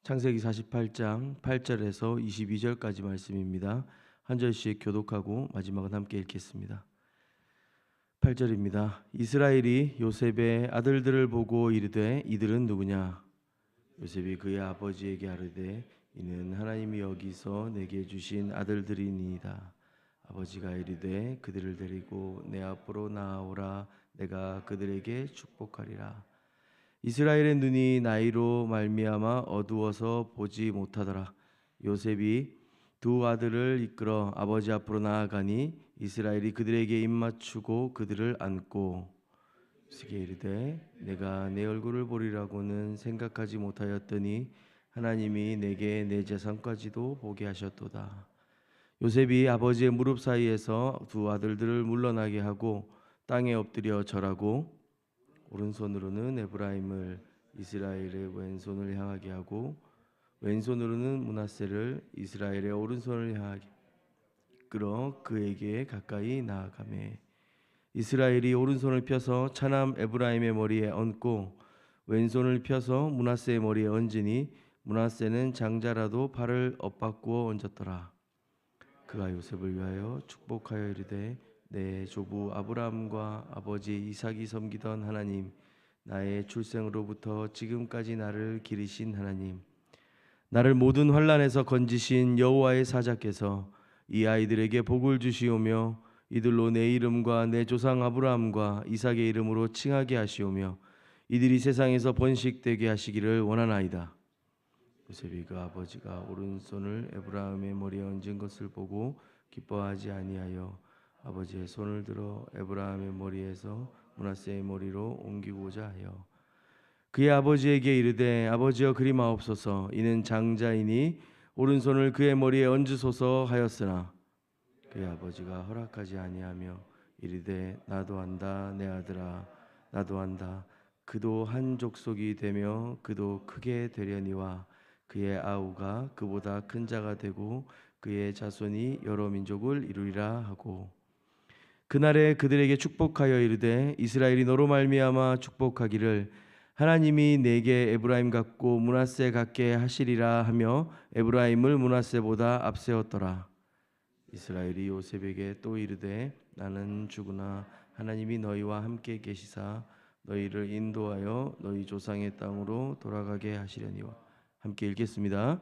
창세기 48장 8절에서 22절까지 말씀입니다. 한 절씩 교독하고 마지막은 함께 읽겠습니다. 8절입니다. 이스라엘이 요셉의 아들들을 보고 이르되 이들은 누구냐? 요셉이 그의 아버지에게 아뢰되 이는 하나님이 여기서 내게 주신 아들들이니이다. 아버지가 이르되 그들을 데리고 내 앞으로 나아오라. 내가 그들에게 축복하리라. 이스라엘의 눈이 나이로 말미암아 어두워서 보지 못하더라. 요셉이 두 아들을 이끌어 아버지 앞으로 나아가니 이스라엘이 그들에게 입맞추고 그들을 안고 요셉에게 이르되 내가 내 얼굴을 보리라고는 생각하지 못하였더니 하나님이 내게 내 재산까지도 보게 하셨도다. 요셉이 아버지의 무릎 사이에서 두 아들들을 물러나게 하고 땅에 엎드려 절하고 오른손으로는 에브라임을 이스라엘의 왼손을 향하게 하고 왼손으로는 므낫세를 이스라엘의 오른손을 향하게 이끌어 그에게 가까이 나아가매 이스라엘이 오른손을 펴서 차남 에브라임의 머리에 얹고 왼손을 펴서 므낫세의 머리에 얹으니 므낫세는 장자라도 발을 엇바꾸어 얹었더라. 그가 요셉을 위하여 축복하여 이르되 내 조부 아브라함과 아버지 이삭이 섬기던 하나님, 나의 출생으로부터 지금까지 나를 기르신 하나님, 나를 모든 환난에서 건지신 여호와의 사자께서 이 아이들에게 복을 주시오며 이들로 내 이름과 내 조상 아브라함과 이삭의 이름으로 칭하게 하시오며 이들이 세상에서 번식되게 하시기를 원하나이다. 요셉이 그 아버지가 오른손을 에브라임의 머리에 얹은 것을 보고 기뻐하지 아니하여 아버지의 손을 들어 에브라임의 머리에서 므낫세의 머리로 옮기고자 하여 그의 아버지에게 이르되 아버지여 그리마옵소서. 이는 장자이니 오른손을 그의 머리에 얹으소서 하였으나 그의 아버지가 허락하지 아니하며 이르되 나도 한다 내 아들아 나도 한다. 그도 한 족속이 되며 그도 크게 되려니와 그의 아우가 그보다 큰 자가 되고 그의 자손이 여러 민족을 이루리라 하고 그날에 그들에게 축복하여 이르되 이스라엘이 너로 말미암아 축복하기를 하나님이 내게 에브라임 같고 므낫세 같게 하시리라 하며 에브라임을 므낫세보다 앞세웠더라. 이스라엘이 요셉에게 또 이르되 나는 죽으나 하나님이 너희와 함께 계시사 너희를 인도하여 너희 조상의 땅으로 돌아가게 하시려니와. 함께 읽겠습니다.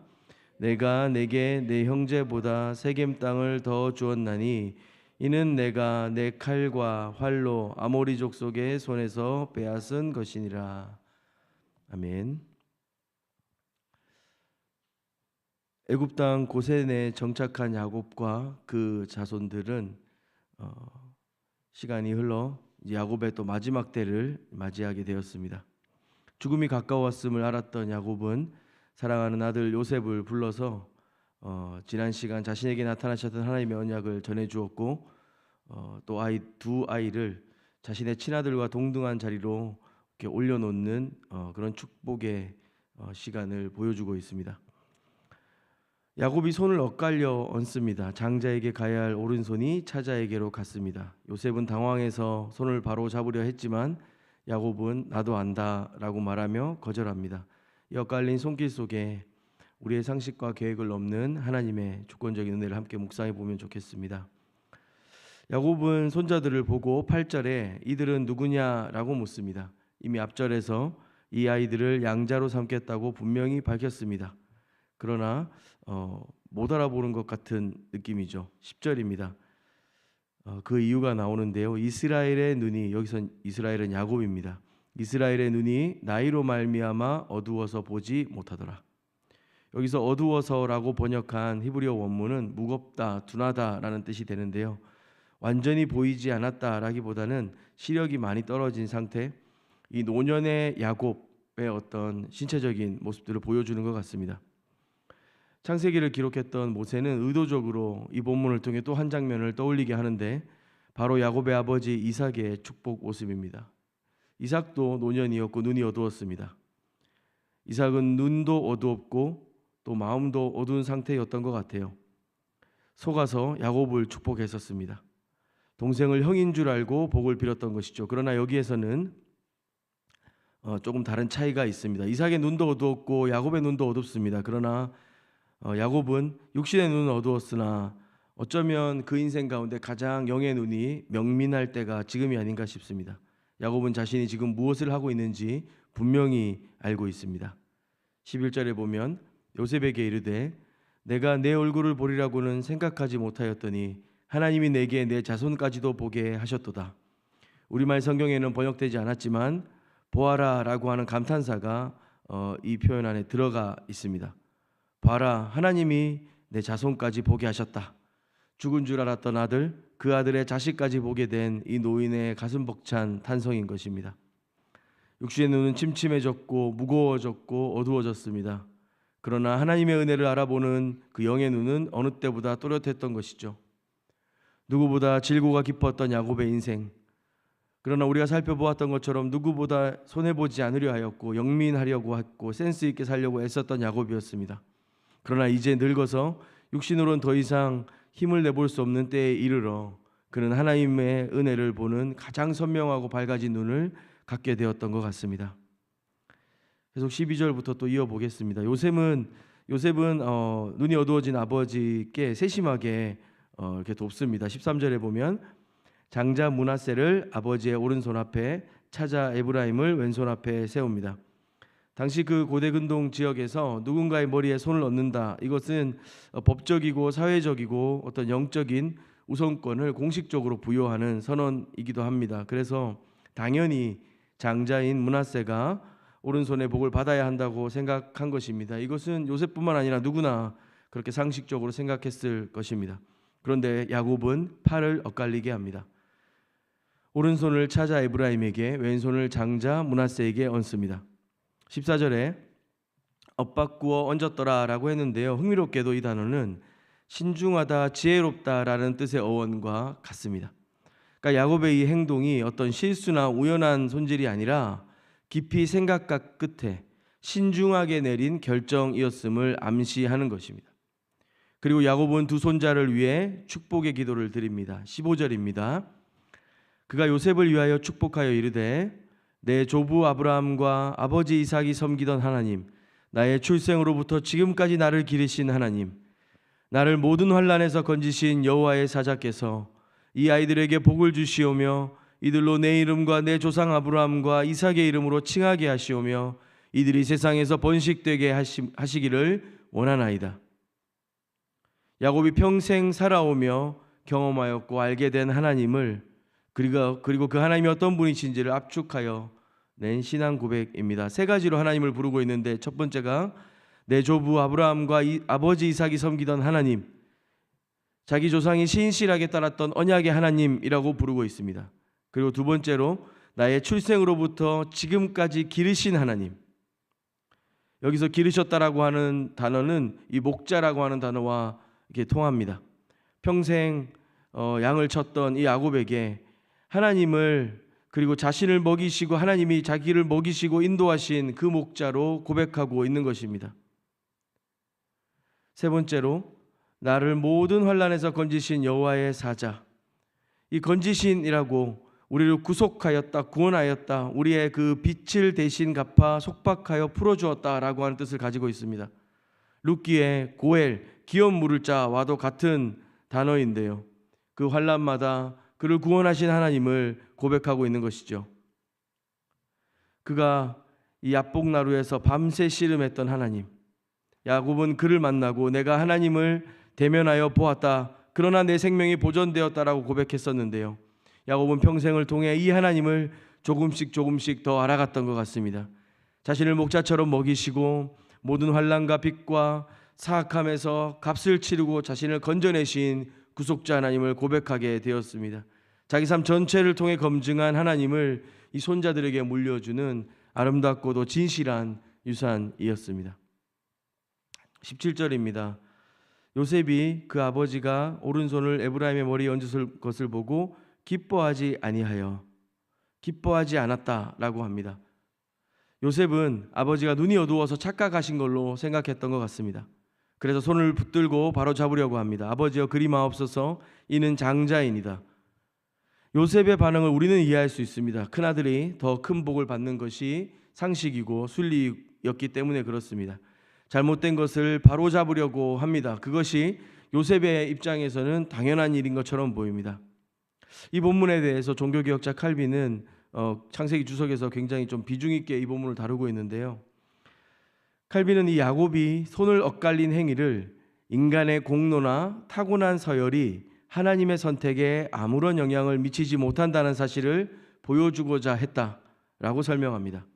내가 내게 내 형제보다 세겜 땅을 더 주었나니 이는 내가 내 칼과 활로 아모리 족속의 손에서 빼앗은 것이니라. 아멘. 애굽 땅 고센에 정착한 야곱과 그 자손들은 시간이 흘러 야곱의 또 마지막 때를 맞이하게 되었습니다. 죽음이 가까웠음을 알았던 야곱은 사랑하는 아들 요셉을 불러서 지난 시간 자신에게 나타나셨던 하나님의 언약을 전해주었고 또 두 아이를 자신의 친아들과 동등한 자리로 이렇게 올려놓는 그런 축복의 시간을 보여주고 있습니다. 야곱이 손을 엇갈려 얹습니다. 장자에게 가야 할 오른손이 차자에게로 갔습니다. 요셉은 당황해서 손을 바로 잡으려 했지만 야곱은 나도 안다라고 말하며 거절합니다. 이 엇갈린 손길 속에 우리의 상식과 계획을 넘는 하나님의 주권적인 은혜를 함께 묵상해 보면 좋겠습니다. 야곱은 손자들을 보고 8절에 이들은 누구냐라고 묻습니다. 이미 앞절에서 이 아이들을 양자로 삼겠다고 분명히 밝혔습니다. 그러나 못 알아보는 것 같은 느낌이죠. 10절입니다. 그 이유가 나오는데요. 이스라엘의 눈이, 여기서 이스라엘은 야곱입니다. 이스라엘의 눈이 나이로 말미암아 어두워서 보지 못하더라. 여기서 어두워서라고 번역한 히브리어 원문은 무겁다, 둔하다라는 뜻이 되는데요. 완전히 보이지 않았다라기보다는 시력이 많이 떨어진 상태, 이 노년의 야곱의 어떤 신체적인 모습들을 보여주는 것 같습니다. 창세기를 기록했던 모세는 의도적으로 이 본문을 통해 또 한 장면을 떠올리게 하는데 바로 야곱의 아버지 이삭의 축복 모습입니다. 이삭도 노년이었고 눈이 어두웠습니다. 이삭은 눈도 어두웠고 또 마음도 어두운 상태였던 것 같아요. 속아서 야곱을 축복했었습니다. 동생을 형인 줄 알고 복을 빌었던 것이죠. 그러나 여기에서는 조금 다른 차이가 있습니다. 이삭의 눈도 어두웠고 야곱의 눈도 어둡습니다. 그러나 야곱은 육신의 눈은 어두웠으나 어쩌면 그 인생 가운데 가장 영의 눈이 명민할 때가 지금이 아닌가 싶습니다. 야곱은 자신이 지금 무엇을 하고 있는지 분명히 알고 있습니다. 11절에 보면 요셉에게 이르되 내가 내 얼굴을 보리라고는 생각하지 못하였더니 하나님이 내게 내 자손까지도 보게 하셨도다. 우리말 성경에는 번역되지 않았지만 보아라 라고 하는 감탄사가 이 표현 안에 들어가 있습니다. 봐라, 하나님이 내 자손까지 보게 하셨다. 죽은 줄 알았던 아들, 그 아들의 자식까지 보게 된 이 노인의 가슴 벅찬 탄성인 것입니다. 육신의 눈은 침침해졌고 무거워졌고 어두워졌습니다. 그러나 하나님의 은혜를 알아보는 그 영의 눈은 어느 때보다 또렷했던 것이죠. 누구보다 질고가 깊었던 야곱의 인생, 그러나 우리가 살펴보았던 것처럼 누구보다 손해보지 않으려 하였고 영민하려고 했고 센스 있게 살려고 애썼던 야곱이었습니다. 그러나 이제 늙어서 육신으로는 더 이상 힘을 내볼 수 없는 때에 이르러 그는 하나님의 은혜를 보는 가장 선명하고 밝아진 눈을 갖게 되었던 것 같습니다. 계속 12절부터 또 이어보겠습니다. 요셉은 눈이 어두워진 아버지께 세심하게 이렇게 돕습니다. 13절에 보면 장자 므낫세를 아버지의 오른손 앞에, 차자 에브라임을 왼손 앞에 세웁니다. 당시 그 고대 근동 지역에서 누군가의 머리에 손을 얹는다, 이것은 법적이고 사회적이고 어떤 영적인 우선권을 공식적으로 부여하는 선언이기도 합니다. 그래서 당연히 장자인 므낫세가 오른손의 복을 받아야 한다고 생각한 것입니다. 이것은 요셉뿐만 아니라 누구나 그렇게 상식적으로 생각했을 것입니다. 그런데 야곱은 팔을 엇갈리게 합니다. 오른손을 차자 에브라임에게, 왼손을 장자 므낫세에게 얹습니다. 14절에 엇바꾸어 얹었더라 라고 했는데요, 흥미롭게도 이 단어는 신중하다, 지혜롭다라는 뜻의 어원과 같습니다. 그러니까 야곱의 이 행동이 어떤 실수나 우연한 손질이 아니라 깊이 생각과 끝에 신중하게 내린 결정이었음을 암시하는 것입니다. 그리고 야곱은 두 손자를 위해 축복의 기도를 드립니다. 15절입니다. 그가 요셉을 위하여 축복하여 이르되 내 조부 아브라함과 아버지 이삭이 섬기던 하나님, 나의 출생으로부터 지금까지 나를 기르신 하나님, 나를 모든 환난에서 건지신 여호와의 사자께서 이 아이들에게 복을 주시오며 이들로 내 이름과 내 조상 아브라함과 이삭의 이름으로 칭하게 하시오며 이들이 세상에서 번식되게 하시기를 원하나이다. 야곱이 평생 살아오며 경험하였고 알게 된 하나님을, 그리고 그 하나님이 어떤 분이신지를 압축하여 낸 신앙 고백입니다. 세 가지로 하나님을 부르고 있는데, 첫 번째가 내 조부 아브라함과 아버지 이삭이 섬기던 하나님, 자기 조상이 신실하게 따랐던 언약의 하나님이라고 부르고 있습니다. 그리고 두 번째로 나의 출생으로부터 지금까지 기르신 하나님. 여기서 기르셨다라고 하는 단어는 이 목자라고 하는 단어와 이렇게 통합니다. 평생 양을 쳤던 이 야곱에게 하나님을, 그리고 자신을 먹이시고 하나님이 자기를 먹이시고 인도하신 그 목자로 고백하고 있는 것입니다. 세 번째로 나를 모든 환난에서 건지신 여호와의 사자. 이 건지신이라고 우리를 구속하였다, 구원하였다, 우리의 그 빛을 대신 갚아 속박하여 풀어주었다라고 하는 뜻을 가지고 있습니다. 룻기의 고엘, 기업 물을 자와도 같은 단어인데요, 그 환난마다 그를 구원하신 하나님을 고백하고 있는 것이죠. 그가 이 야복나루에서 밤새 씨름했던 하나님, 야곱은 그를 만나고 내가 하나님을 대면하여 보았다, 그러나 내 생명이 보존되었다라고 고백했었는데요, 야곱은 평생을 통해 이 하나님을 조금씩 더 알아갔던 것 같습니다. 자신을 목자처럼 먹이시고 모든 환난과 빚과 사악함에서 값을 치르고 자신을 건져내신 구속자 하나님을 고백하게 되었습니다. 자기 삶 전체를 통해 검증한 하나님을 이 손자들에게 물려주는 아름답고도 진실한 유산이었습니다. 17절입니다. 요셉이 그 아버지가 오른손을 에브라임의 머리에 얹었을 것을 보고 기뻐하지 않았다라고 합니다. 요셉은 아버지가 눈이 어두워서 착각하신 걸로 생각했던 것 같습니다. 그래서 손을 붙들고 바로 잡으려고 합니다. 아버지여 그리 마옵소서, 이는 장자이니다. 요셉의 반응을 우리는 이해할 수 있습니다. 큰아들이 더 큰 복을 받는 것이 상식이고 순리였기 때문에 그렇습니다. 잘못된 것을 바로잡으려고 합니다. 그것이 요셉의 입장에서는 당연한 일인 것처럼 보입니다. 이 본문에 대해서 종교개혁자 칼빈은 창세기 주석에서 굉장히 좀 비중 있게 이 본문을 다루고 있는데요. 칼빈은 이 야곱이 손을 엇갈린 행위를 인간의 공로나 타고난 서열이 하나님의 선택에 아무런 영향을 미치지 못한다는 사실을 보여주고자 했다라고 설명합니다.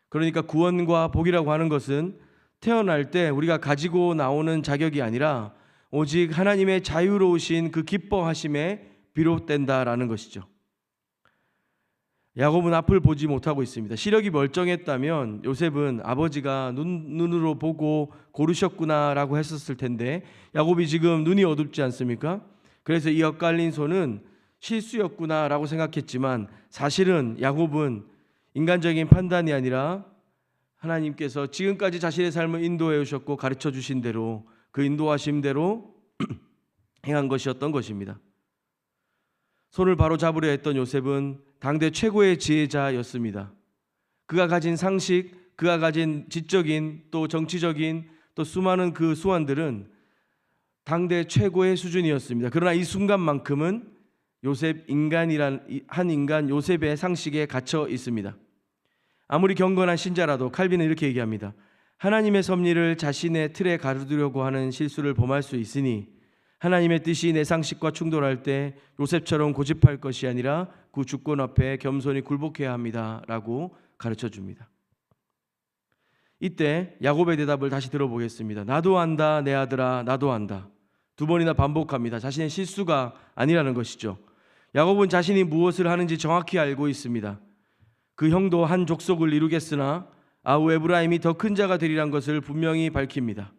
그러니까 구원과 복이라고 하는 것은 태어날 때 우리가 가지고 나오는 자격이 아니라 오직 하나님의 자유로우신 그 기뻐하심에 비롯된다라는 것이죠. 야곱은 앞을 보지 못하고 있습니다. 시력이 멀쩡했다면 요셉은 아버지가 눈으로 보고 고르셨구나라고 했었을 텐데 야곱이 지금 눈이 어둡지 않습니까? 그래서 이 엇갈린 손은 실수였구나라고 생각했지만 사실은 야곱은 인간적인 판단이 아니라 하나님께서 지금까지 자신의 삶을 인도해 오셨고 가르쳐 주신 대로 그 인도하심대로 행한 것이었던 것입니다. 손을 바로 잡으려 했던 요셉은 당대 최고의 지혜자였습니다. 그가 가진 상식, 그가 가진 지적인 또 정치적인 또 수많은 그 수완들은 당대 최고의 수준이었습니다. 그러나 이 순간만큼은 한 인간 요셉의 상식에 갇혀 있습니다. 아무리 경건한 신자라도 칼빈은 이렇게 얘기합니다. 하나님의 섭리를 자신의 틀에 가두려고 하는 실수를 범할 수 있으니 하나님의 뜻이 내 상식과 충돌할 때 요셉처럼 고집할 것이 아니라 그 주권 앞에 겸손히 굴복해야 합니다 라고 가르쳐 줍니다. 이때 야곱의 대답을 다시 들어보겠습니다. 나도 안다 내 아들아 나도 안다. 두 번이나 반복합니다. 자신의 실수가 아니라는 것이죠. 야곱은 자신이 무엇을 하는지 정확히 알고 있습니다. 그 형도 한 족속을 이루겠으나 아우 에브라임이 더 큰 자가 되리란 것을 분명히 밝힙니다.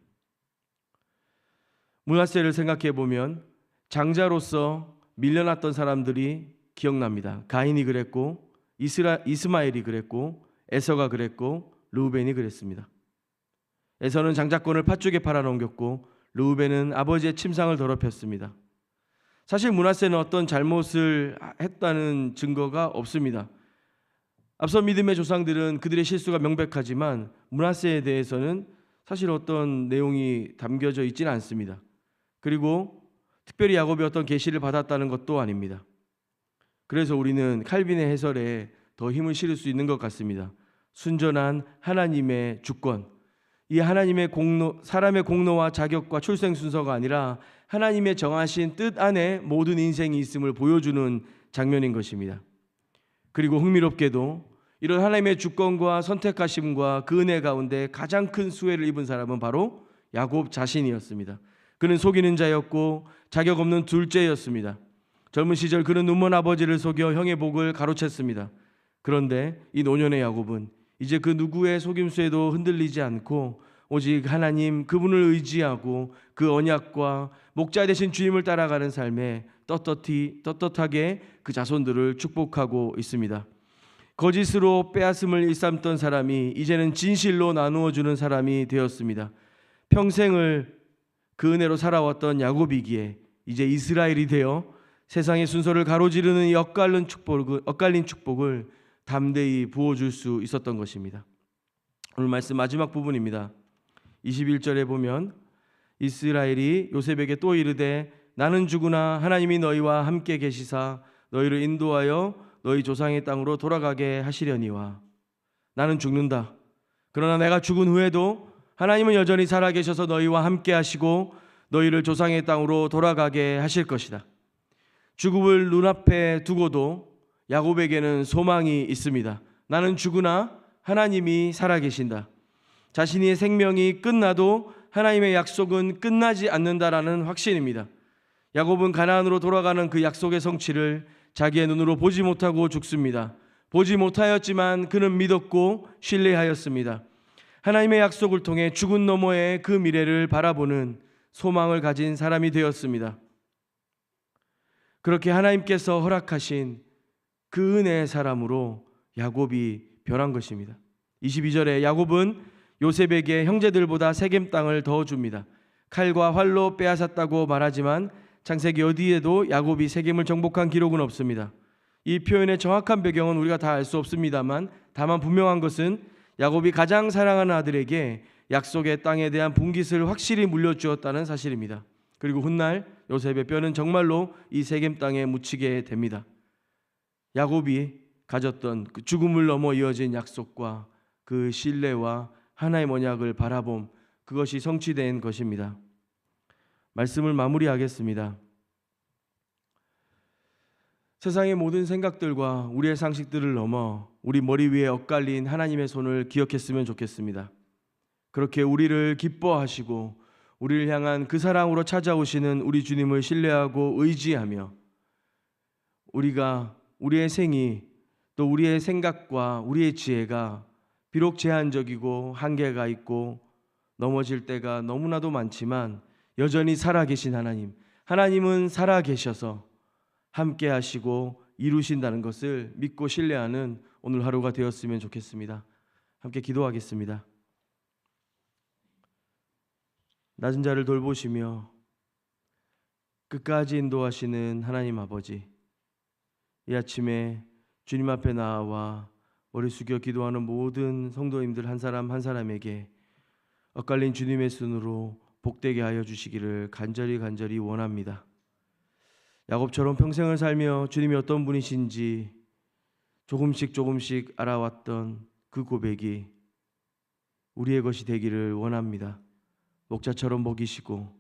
므낫세를 생각해 보면 장자로서 밀려났던 사람들이 기억납니다. 가인이 그랬고 이스마엘이 그랬고 에서가 그랬고 르우벤이 그랬습니다. 에서는 장자권을 팥죽에 팔아넘겼고 르우벤은 아버지의 침상을 더럽혔습니다. 사실 므낫세는 어떤 잘못을 했다는 증거가 없습니다. 앞서 믿음의 조상들은 그들의 실수가 명백하지만 므낫세에 대해서는 사실 어떤 내용이 담겨져 있지는 않습니다. 그리고 특별히 야곱이 어떤 계시를 받았다는 것도 아닙니다. 그래서 우리는 칼빈의 해설에 더 힘을 실을 수 있는 것 같습니다. 순전한 하나님의 주권, 이 하나님의 공로, 사람의 공로와 자격과 출생 순서가 아니라 하나님의 정하신 뜻 안에 모든 인생이 있음을 보여주는 장면인 것입니다. 그리고 흥미롭게도 이런 하나님의 주권과 선택하심과 그 은혜 가운데 가장 큰 수혜를 입은 사람은 바로 야곱 자신이었습니다. 그는 속이는 자였고 자격 없는 둘째였습니다. 젊은 시절 그는 눈먼 아버지를 속여 형의 복을 가로챘습니다. 그런데 이 노년의 야곱은 이제 그 누구의 속임수에도 흔들리지 않고 오직 하나님 그분을 의지하고 그 언약과 목자 되신 주님을 따라가는 삶에 떳떳하게 그 자손들을 축복하고 있습니다. 거짓으로 빼앗음을 일삼던 사람이 이제는 진실로 나누어주는 사람이 되었습니다. 평생을 그 은혜로 살아왔던 야곱이기에 이제 이스라엘이 되어 세상의 순서를 가로지르는 이 엇갈린 축복을 담대히 부어줄 수 있었던 것입니다. 오늘 말씀 마지막 부분입니다. 21절에 보면 이스라엘이 요셉에게 또 이르되 나는 죽으나 하나님이 너희와 함께 계시사 너희를 인도하여 너희 조상의 땅으로 돌아가게 하시려니와. 나는 죽는다. 그러나 내가 죽은 후에도 하나님은 여전히 살아계셔서 너희와 함께 하시고 너희를 조상의 땅으로 돌아가게 하실 것이다. 죽음을 눈앞에 두고도 야곱에게는 소망이 있습니다. 나는 죽으나 하나님이 살아계신다. 자신의 생명이 끝나도 하나님의 약속은 끝나지 않는다라는 확신입니다. 야곱은 가나안으로 돌아가는 그 약속의 성취를 자기의 눈으로 보지 못하고 죽습니다. 보지 못하였지만 그는 믿었고 신뢰하였습니다. 하나님의 약속을 통해 죽은 너머의 그 미래를 바라보는 소망을 가진 사람이 되었습니다. 그렇게 하나님께서 허락하신 그 은혜의 사람으로 야곱이 변한 것입니다. 22절에 야곱은 요셉에게 형제들보다 세겜 땅을 더 줍니다. 칼과 활로 빼앗았다고 말하지만 창세기 어디에도 야곱이 세겜을 정복한 기록은 없습니다. 이 표현의 정확한 배경은 우리가 다 알 수 없습니다만 다만 분명한 것은 야곱이 가장 사랑하는 아들에게 약속의 땅에 대한 분깃을 확실히 물려주었다는 사실입니다. 그리고 훗날 요셉의 뼈는 정말로 이 세겜 땅에 묻히게 됩니다. 야곱이 가졌던 그 죽음을 넘어 이어진 약속과 그 신뢰와 하나의 언약을 바라봄, 그것이 성취된 것입니다. 말씀을 마무리하겠습니다. 세상의 모든 생각들과 우리의 상식들을 넘어 우리 머리 위에 엇갈린 하나님의 손을 기억했으면 좋겠습니다. 그렇게 우리를 기뻐하시고 우리를 향한 그 사랑으로 찾아오시는 우리 주님을 신뢰하고 의지하며 우리의 생이 또 우리의 생각과 우리의 지혜가 비록 제한적이고 한계가 있고 넘어질 때가 너무나도 많지만 여전히 살아계신 하나님은 살아계셔서 함께 하시고 이루신다는 것을 믿고 신뢰하는 오늘 하루가 되었으면 좋겠습니다. 함께 기도하겠습니다. 낮은 자를 돌보시며 끝까지 인도하시는 하나님 아버지, 이 아침에 주님 앞에 나와 머리 숙여 기도하는 모든 성도님들 한 사람 한 사람에게 엇갈린 주님의 손으로 복되게 하여 주시기를 간절히 원합니다. 야곱처럼 평생을 살며 주님이 어떤 분이신지 조금씩 알아왔던 그 고백이 우리의 것이 되기를 원합니다. 목자처럼 먹이시고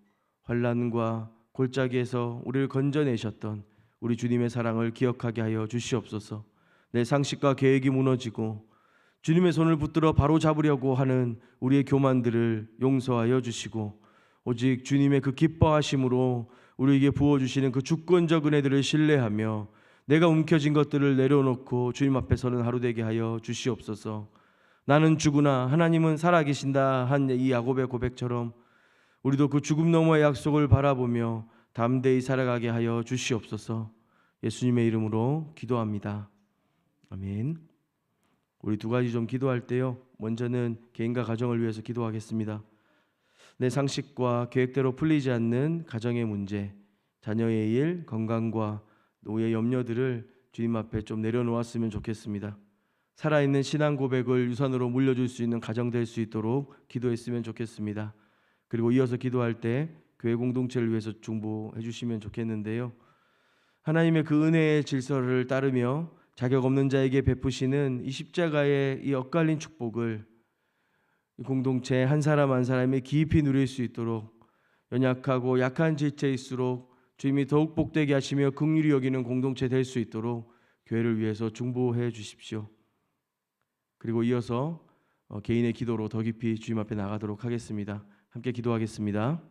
환난과 골짜기에서 우리를 건져내셨던 우리 주님의 사랑을 기억하게 하여 주시옵소서. 내 상식과 계획이 무너지고 주님의 손을 붙들어 바로 잡으려고 하는 우리의 교만들을 용서하여 주시고 오직 주님의 그 기뻐하심으로 우리에게 부어주시는 그 주권적 은혜들을 신뢰하며 내가 움켜쥔 것들을 내려놓고 주님 앞에 서는 하루 되게 하여 주시옵소서. 나는 죽으나 하나님은 살아계신다 한 이 야곱의 고백처럼 우리도 그 죽음 너머의 약속을 바라보며 담대히 살아가게 하여 주시옵소서. 예수님의 이름으로 기도합니다. 아멘. 우리 두 가지 좀 기도할 때요, 먼저는 개인과 가정을 위해서 기도하겠습니다. 내 상식과 계획대로 풀리지 않는 가정의 문제, 자녀의 일, 건강과 노후의 염려들을 주님 앞에 좀 내려놓았으면 좋겠습니다. 살아있는 신앙 고백을 유산으로 물려줄 수 있는 가정 될 수 있도록 기도했으면 좋겠습니다. 그리고 이어서 기도할 때 교회 공동체를 위해서 중보해 주시면 좋겠는데요, 하나님의 그 은혜의 질서를 따르며 자격 없는 자에게 베푸시는 이 십자가의 이 엇갈린 축복을 이 공동체 한 사람 한 사람이 깊이 누릴 수 있도록 연약하고 약한 지체일수록 주님이 더욱 복되게 하시며 긍휼히 여기는 공동체 될 수 있도록 교회를 위해서 중보해 주십시오. 그리고 이어서 개인의 기도로 더 깊이 주님 앞에 나가도록 하겠습니다. 함께 기도하겠습니다.